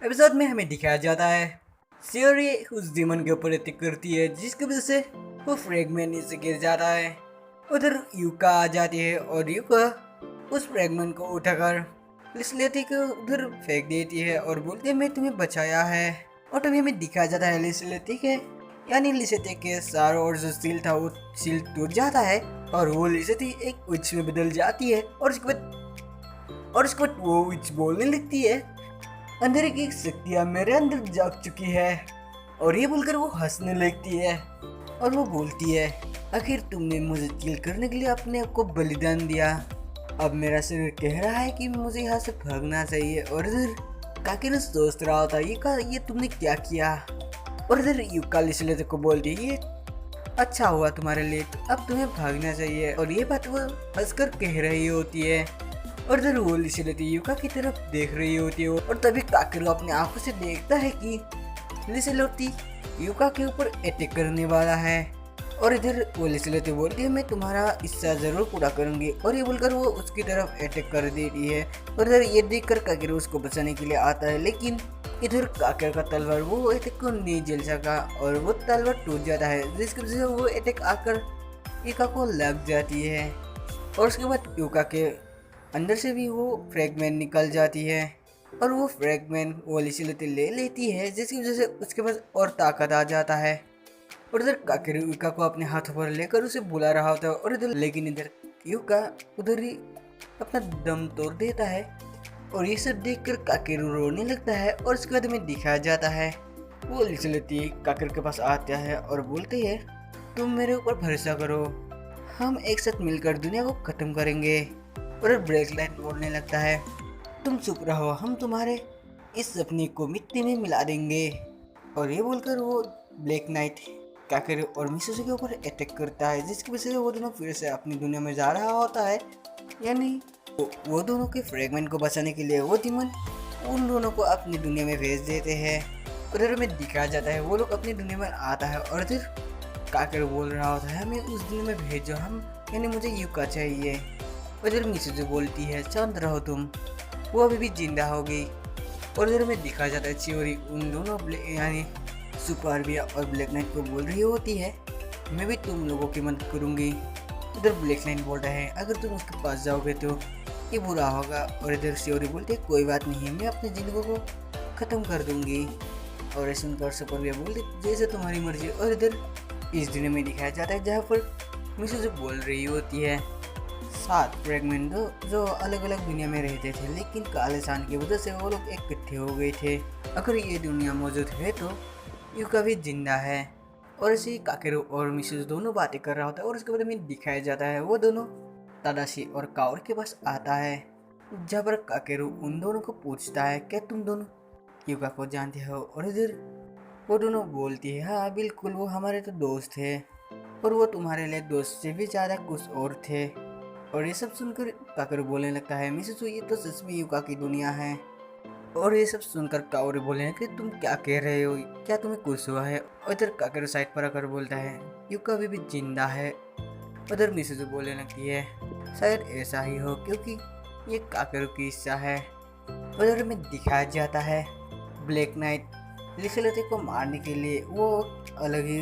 Episode में हमें दिखाया जाता है सियोरी उस डीमन के ऊपर अटैक करती है जिसकी वजह से वो फ्रेगमेंट नीचे गिर जाता है। उधर यूका आ जाती है और यूका उस फ्रेगमेंट को उठाकर लिसलेटी को उधर फेंक देती है और बोलती है मैं तुम्हें बचाया है। और तभी हमें दिखाया जाता है लिसलेटी के यानी लिसेटी के सारों और जो सील था वो सील टूट जाता है और वो लिसेटी एक विच में बदल जाती है और उसके बाद वो विच बोलने लगती है अंधेरे की शक्तियाँ मेरे अंदर जाग चुकी है। और ये बोलकर वो हंसने लगती है और वो बोलती है आखिर तुमने मुझे किल करने के लिए अपने आप को बलिदान दिया। अब मेरा शरीर कह रहा है कि मुझे यहाँ से भागना चाहिए। और इधर काकिरो सोच रहा होता ये तुमने क्या किया। और इधर युका लिसलेते को बोलती है ये अच्छा हुआ तुम्हारे लिए, अब तुम्हें भागना चाहिए। और ये बात वो हंसकर कह रही होती है। और इधर वो लिसलेते युका की तरफ देख रही होती है और तभी काकिरो अपने आंखों से देखता है कि लिसलेटी युका के ऊपर अटैक करने वाला है। और इधर वो लिसलेते बोलती है मैं तुम्हारा इच्छा जरूर पूरा करूंगी। और ये बोलकर वो उसकी तरफ अटैक कर देती है। और इधर ये देखकर काकिरो उसको बचाने के लिए आता है लेकिन इधर काकर का तलवार वो अटैक को नहीं झेल सका और वो तलवार टूट जाता है जिसकी वजह से वो अटैक आकर यूका को लग जाती है। और उसके बाद यूका के अंदर से भी वो फ्रैगमेंट निकल जाती है और वो फ्रैगमेंट वो लिसलेटी ले लेती है जिसकी वजह से उसके पास और ताकत आ जाता है। और इधर काकेरू यूका को अपने हाथों पर लेकर उसे बुला रहा होता है और इधर लेकिन इधर यूका उधर ही अपना दम तोड़ देता है। और ये सब देखकर काकेरू रोने लगता है और उसके बाद में दिखाया जाता है वो लिसलेटी काकेरू के पास आता है और बोलते हैं तुम मेरे ऊपर भरोसा करो, हम एक साथ मिलकर दुनिया को खत्म करेंगे। और ब्लैक लाइट बोलने लगता है तुम चुप रहो, हम तुम्हारे इस सपने को मिट्टी में मिला देंगे। और ये बोलकर वो ब्लैक नाइट काकेरू और मिसूजी के ऊपर अटैक करता है जिसकी वजह से वो दोनों फिर से अपनी दुनिया में जा रहा होता है। यानी वो दोनों के फ्रेगमेंट को बचाने के लिए वो डीमन उन दोनों को अपनी दुनिया में भेज देते हैं। उधर में दिखाया जाता है वो लोग अपनी दुनिया में आता है और फिर काकेरू बोल रहा होता है हमें उस दुनिया में भेजो, हम यानी मुझे यूका चाहिए। उधर मिसूजी बोलती है शांत रहो तुम, वो अभी भी जिंदा हो गई। और इधर में दिखाया जाता है चियोरी उन दोनों यानी सुपरबिया और ब्लैक नाइट को बोल रही होती है मैं भी तुम लोगों की मदद करूंगी। उधर ब्लैक नाइट बोल रहा है अगर तुम उसके पास जाओगे तो ये बुरा होगा। और इधर चियोरी बोलती है कोई बात नहीं, मैं अपनी जिंदगी को ख़त्म कर दूंगी। और ऐसा सुनकर सुपरबिया बोलती जैसे तुम्हारी मर्जी। और इधर इस दुनिया में दिखाया जाता है जहाँ पर मिसूजी बोल रही होती है 7 फ्रेगमेंट जो अलग अलग दुनिया में रहते थे लेकिन काले सान की वजह से वो लोग इकट्ठे हो गए थे। अगर ये दुनिया मौजूद है तो यूका भी जिंदा है। और ऐसे ही काकेरू और मिसूजी दोनों बातें कर रहा होता है और उसके बाद में दिखाया जाता है वो दोनों तादाशी और काओर के पास आता है जहाँ पर काकेरू उन दोनों को पूछता है क्या तुम दोनों यूका को जानते हो। और इधर वो दोनों बोलती है हाँ बिल्कुल, वो हमारे तो दोस्त थे और वो तुम्हारे लिए दोस्त से भी ज़्यादा कुछ और थे। और ये सब सुनकर काकेरू बोलने लगता है मिसूजी ये तो सच में यूका की दुनिया है। और ये सब सुनकर काओरी बोले कि तुम क्या कह रहे हो, क्या तुम्हें कुछ हुआ है। और इधर काकेरू साइड पर आकर बोलता है यूका अभी भी जिंदा है। उधर मिसूजी बोलने लगती है शायद ऐसा ही हो क्योंकि ये काकेरू की इच्छा है। उधर में दिखाया जाता है ब्लैक नाइट लिसलेटी को मारने के लिए वो अलग ही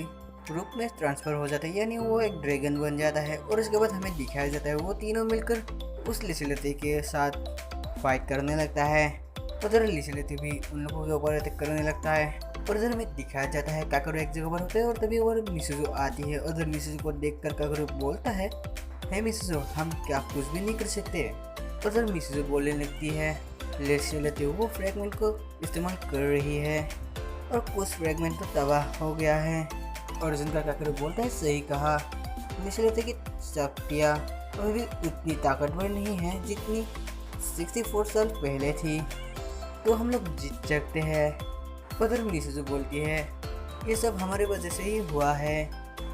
रूप में ट्रांसफर हो जाता है यानी वो एक ड्रैगन बन जाता है। और उसके बाद हमें दिखाया जाता है वो तीनों मिलकर उस लिसलेटी के साथ फाइट करने लगता है। उधर लिसलेटी भी उन लोगों के ऊपर अटैक करने लगता है। और उधर में दिखाया जाता है काकेरू एक जगह पर होता है और तभी वो मिसूजी आती है। उधर मिसूजी को देखकर काकेरू बोलता है हे मिसूजी हम क्या कुछ भी नहीं कर सकते। उधर मिसूजी बोलने लगती है लिसलेटी वो फ्रैगमेंट को इस्तेमाल कर रही है और कुछ फ्रैगमेंट तो तबाह हो गया है। और जिनका काकेरू बोलता है सही कहा, लिसलेटी की शक्तियाँ अभी भी उतनी ताकतवर नहीं है जितनी 64 साल पहले थी, तो हम लोग जीत सकते हैं। उधर मिसूजी बोलती है ये सब हमारे वजह से ही हुआ है,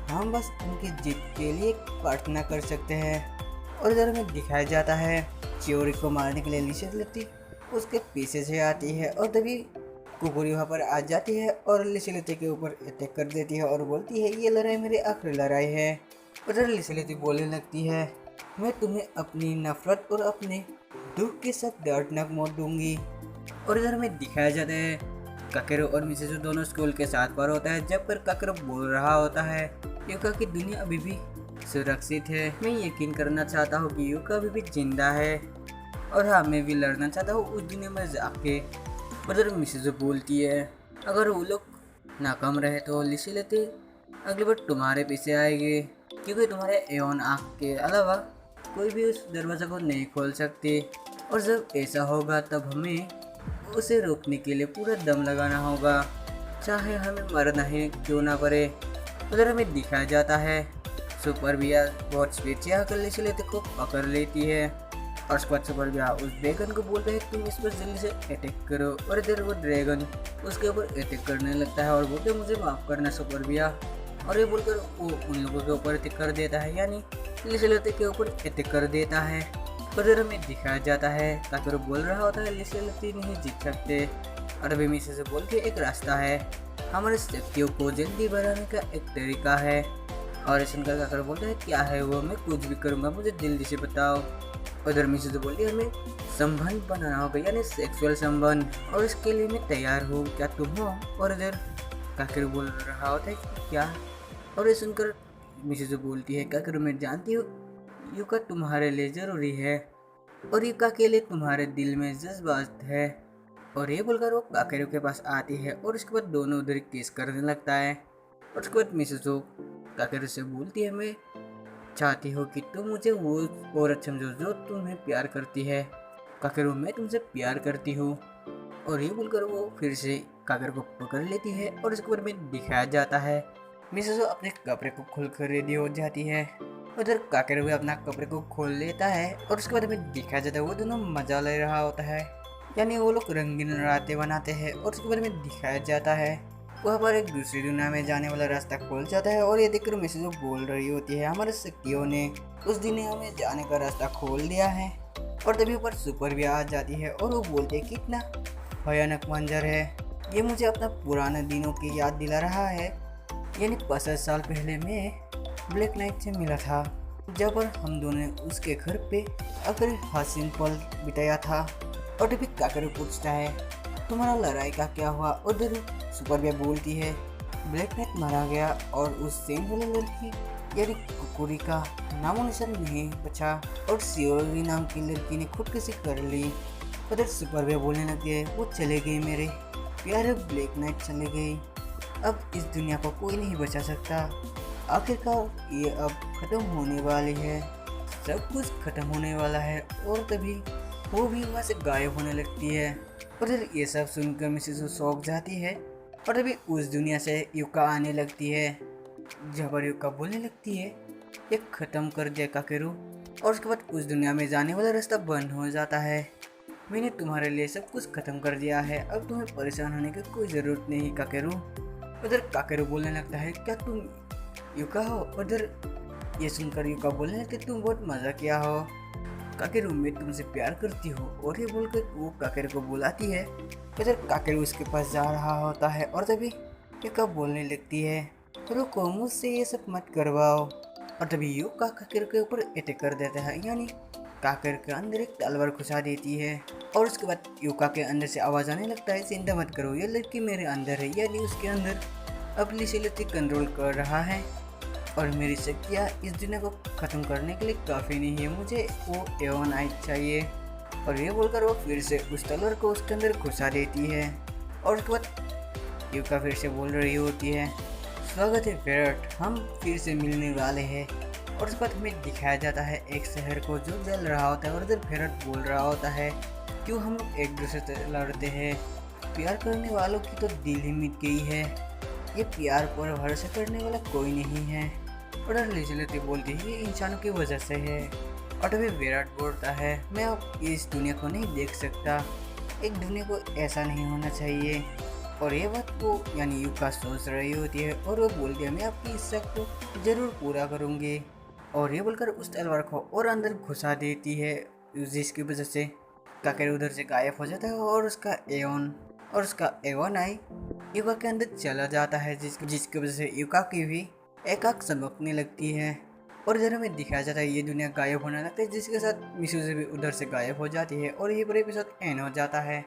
हम बस उनकी जीत के लिए प्रार्थना कर सकते हैं। और इधर में दिखाया जाता है चियोरी को मारने के लिए लिसलेटी उसके पीछे से आती है और तभी कुकुरी वहाँ पर आ जाती है और लिसलेटी के ऊपर अटैक कर देती है और बोलती है ये लड़ाई मेरी आखिरी लड़ाई है। उधर लिसलेटी बोलने लगती है मैं तुम्हें अपनी नफरत और अपने दुख के साथ दर्दनाक मौत दूंगी। और इधर हमें दिखाया जाता है काकेरो और मिसेजो दोनों स्कूल के साथ पर होता है, जब पर काकेरो बोल रहा होता है यूका की दुनिया अभी भी सुरक्षित है। मैं यकीन करना चाहता हूँ कि यूका अभी भी जिंदा है और हाँ, मैं भी लड़ना चाहता हूँ उस दुनिया में जाके। उधर मिसेजो बोलती है अगर वो लोग नाकाम रहे तो लिसी लेते अगली बार तुम्हारे पीछे आएंगे, क्योंकि तुम्हारे एओन आँख के अलावा कोई भी उस दरवाज़ा को नहीं खोल सकते, और जब ऐसा होगा तब हमें उसे रोकने के लिए पूरा दम लगाना होगा, चाहे हमें मरना ही क्यों ना पड़े। उधर हमें दिखाया जाता है सुपर बिया बहुत स्पीड से आकर लिसी लेते को पकड़ लेती है, और उसके बाद सुपर बिया उस ड्रैगन को बोलते हैं तुम इस पर जल्दी से अटैक करो, और इधर वो ड्रैगन उसके ऊपर अटैक करने लगता है और बोलते मुझे माफ़ करना सुपर बिया, और ये बोलकर वो उन लोगों के ऊपर अटैक कर देता है, यानी लिसी लेते के ऊपर अटैक कर देता है। उधर हमें दिखाया जाता है काकेरो बोल रहा होता है लिसी लेते नहीं जीत सकते, और अभी मिसे से बोल के एक रास्ता है, हमारे शक्तियों को जल्दी बढ़ाने का एक तरीका है, और सुनकर काकेरो बोलता है क्या है वो, मैं कुछ भी करूँगा मुझे जल्दी से बताओ। उधर मिसे तो बोलती है हमें संबंध बनाना होगा, यानी सेक्सुअल संबंध, और इसके लिए मैं तैयार हूँ, क्या तुम हो। और इधर काकेरो बोल रहा होता है कि क्या, और ये सुनकर मिसे तो बोलती है काकेरो मैं जानती हूँ यूका तुम्हारे लिए ज़रूरी है, और यूका के लिए तुम्हारे दिल में जज्बात है। और ये बोलकर वो काकेरो के पास आती है और उसके बाद दोनों उधर किस करने लगता है, और उसके बाद मिसेस काकेरो से बोलती है मैं चाहती हो कि तुम मुझे वो औरत समझो जो तुम्हें प्यार करती है। काकेरो मैं तुमसे प्यार करती हूँ, और ये बोलकर वो फिर से काकेरो को पकड़ लेती है, और उसके बाद में दिखाया जाता है मिसेस अपने कपड़े को खोल कर रेडी हो जाती है। उधर काकेरो भी अपना कपड़े को खोल लेता है, और उसके बाद में दिखाया जाता है वो दोनों मजा ले रहा होता है, यानी वो लोग रंगीन रातें बनाते हैं। और उसके बाद में दिखाया जाता है वहाँ पर एक दूसरी दुनिया में जाने वाला रास्ता खुल जाता है, और ये देखकर मिसेस बोल रही होती है हमारे शक्तियों ने उस दुनिया में जाने का रास्ता खोल दिया है। और तभी ऊपर सुपर भी आ जाती है और वो बोलते हैं कितना भयानक मंजर है, ये मुझे अपना पुराने दिनों की याद दिला रहा है, यानी 50 साल पहले मैं ब्लैक नाइट से मिला था, जब पर हम दोनों ने उसके घर पे अगर हसीन पल बिताया था। और तभी काकेरो पूछता है तुम्हारा लड़ाई का क्या हुआ। उधर सुपर बिया बोलती है ब्लैक नाइट मारा गया और उस सेन वाली लड़की यानी कुकुरी का नामो निशान नहीं बचा, और सियोरी नाम की लड़की ने खुदकुशी कर ली। उधर सुपर बिया बोलने लगे वो चले गए मेरे प्यारे ब्लैक नाइट चले गई, अब इस दुनिया को कोई नहीं बचा सकता, आखिरकार ये अब ख़त्म होने वाली है, सब कुछ ख़त्म होने वाला है। और तभी वो भी वहाँ से गायब होने लगती है। उधर ये सब सुनकर मिसेस शौक जाती है, और तभी उस दुनिया से यूका आने लगती है, जहाँ पर यूका बोलने लगती है ये ख़त्म कर दिया काकेरो, और उसके बाद उस दुनिया में जाने वाला रास्ता बंद हो जाता है, मैंने तुम्हारे लिए सब कुछ ख़त्म कर दिया है, अब तुम्हें परेशान होने की कोई ज़रूरत नहीं काकेरो। उधर काकेरो बोलने लगता है क्या तुम यूका हो। उधर ये सुनकर यूका बोलने लगती तुम बहुत मज़ा किया हो काकेरो, मैं तुमसे प्यार करती हूँ। और ये बोलकर वो काकेरो को बुलाती है। इधर काकेरो उसके पास जा रहा होता है, और तभी यूका बोलने लगती है रुको मुझसे ये सब मत करवाओ। और तभी यूका काकेरो के ऊपर अटैक कर देता है, यानी काकेरो के अंदर एक तलवार घुसा देती है, और उसके बाद यूका के अंदर से आवाज़ आने लगता है चिंता मत करो ये लड़की मेरे अंदर है, यानी उसके अंदर अपनी शक्ति कंट्रोल कर रहा है, और मेरी शक्तियाँ इस दुनिया को ख़त्म करने के लिए काफ़ी नहीं है, मुझे वो एवन आई चाहिए। और ये बोलकर वो फिर से उस तलवार को उसके अंदर घुसा देती है, और उसके बाद यूका फिर से बोल रही होती है स्वागत है फेरट, हम फिर से मिलने वाले हैं। और उसके बाद हमें दिखाया जाता है एक शहर को जो जल रहा होता है, और उधर फेरट बोल रहा होता है क्यों हम एक दूसरे से लड़ते हैं, प्यार करने वालों की तो दिल ही मिट गई है, ये प्यार पर भरोसा करने वाला कोई नहीं है। और लिजलेती बोलती है ये इंसानों की वजह से है। और तभी विराट बोलता है मैं अब इस दुनिया को नहीं देख सकता, एक दुनिया को ऐसा नहीं होना चाहिए। और ये बात वो यानी यूका सोच रही होती है, और वो बोलती है मैं आपकी इच्छा को ज़रूर पूरा करूँगी। और ये बोलकर उस तलवार को और अंदर घुसा देती है, जिसकी वजह से काकेरो उधर से गायब हो जाता है, और उसका एवन आई यूका के अंदर चला जाता है, जिसकी वजह से यूका की भी एक आँख चमकने लगती है। और इधर हमें दिखाया जाता है ये दुनिया गायब होने लगती है, जिसके साथ मिसू भी उधर से गायब हो जाती है, और यही पर एपिसोड एंड हो जाता है।